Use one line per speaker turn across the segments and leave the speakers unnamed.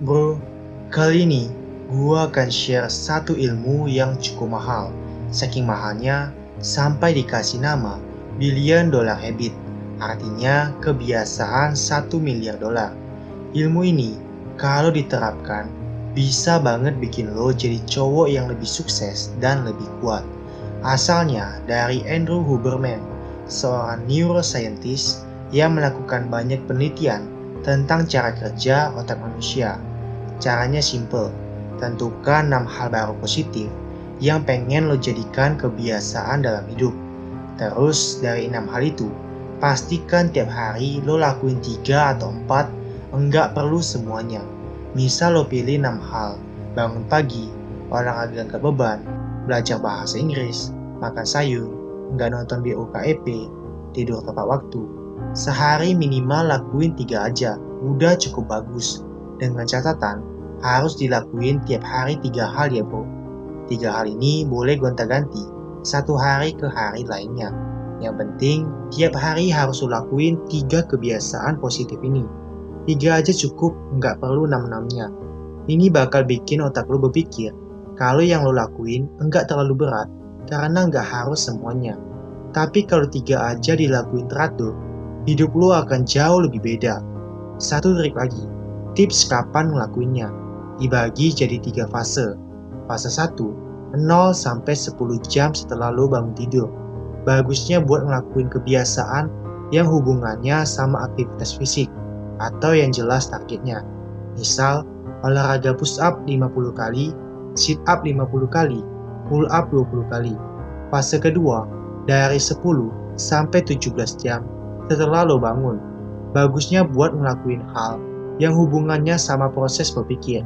Bro, kali ini gua akan share satu ilmu yang cukup mahal. Saking mahalnya, sampai dikasih nama billion dollar habit. Artinya kebiasaan 1 miliar dolar. Ilmu ini, kalau diterapkan, bisa banget bikin lo jadi cowok yang lebih sukses dan lebih kuat. Asalnya dari Andrew Huberman, seorang neuroscientist yang melakukan banyak penelitian tentang cara kerja otak manusia. Caranya simple, tentukan 6 hal baru positif yang pengen lo jadikan kebiasaan dalam hidup. Terus dari 6 hal itu, pastikan tiap hari lo lakuin 3 atau 4, enggak perlu semuanya. Misal lo pilih 6 hal, bangun pagi, olahraga angkat beban, belajar bahasa Inggris, makan sayur, enggak nonton BOKEP, tidur tepat waktu. Sehari minimal lakuin 3 aja, udah cukup bagus. Dengan catatan, harus dilakuin tiap hari 3 hal ya bro. 3 hal ini boleh gonta-ganti, satu hari ke hari lainnya. Yang penting, tiap hari harus lo lakuin 3 kebiasaan positif ini. 3 aja cukup, nggak perlu 6-6-nya. Ini bakal bikin otak lo berpikir, kalau yang lo lakuin nggak terlalu berat, karena nggak harus semuanya. Tapi kalau 3 aja dilakuin teratur, hidup lo akan jauh lebih beda. Satu trik lagi, tips kapan ngelakuinnya. Dibagi jadi 3 fase. Fase 1, 0 sampai 10 jam setelah lo bangun tidur. Bagusnya buat ngelakuin kebiasaan yang hubungannya sama aktivitas fisik atau yang jelas targetnya. Misal, olahraga push up 50 kali, sit up 50 kali, pull up 20 kali. Fase kedua, dari 10 sampai 17 jam setelah lo bangun. Bagusnya buat ngelakuin hal yang hubungannya sama proses berpikir.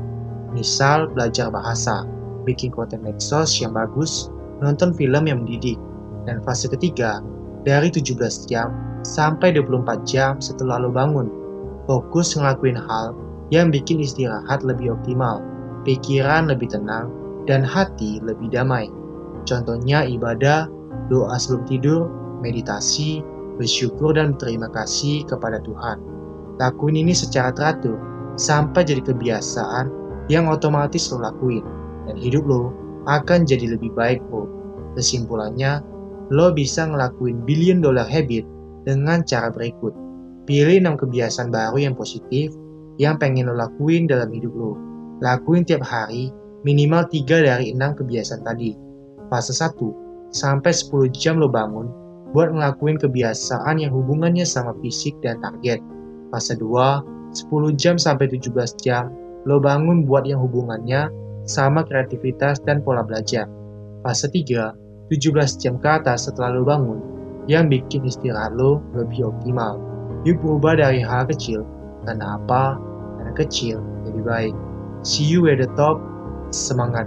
Misal belajar bahasa, bikin konten medsos yang bagus, nonton film yang mendidik. Dan fase ketiga, dari 17 jam sampai 24 jam setelah lo bangun. Fokus ngelakuin hal yang bikin istirahat lebih optimal, pikiran lebih tenang, dan hati lebih damai. Contohnya ibadah, doa sebelum tidur, meditasi, bersyukur dan berterima kasih kepada Tuhan. Lakuin ini secara teratur, sampai jadi kebiasaan yang otomatis lo lakuin, dan hidup lo akan jadi lebih baik bro. Kesimpulannya, lo bisa ngelakuin billion dollar habit dengan cara berikut. Pilih 6 kebiasaan baru yang positif yang pengen lo lakuin dalam hidup lo. Lakuin tiap hari minimal 3 dari 6 kebiasaan tadi. Fase 1, sampai 10 jam lo bangun buat ngelakuin kebiasaan yang hubungannya sama fisik dan target. Fase 2, 10 jam sampai 17 jam lo bangun buat yang hubungannya sama kreativitas dan pola belajar. Fase 3, 17 jam ke atas setelah lo bangun, yang bikin istirahat lo lebih optimal. Yuk berubah dari hal kecil, karena apa? Karena kecil lebih baik. See you at the top, semangat!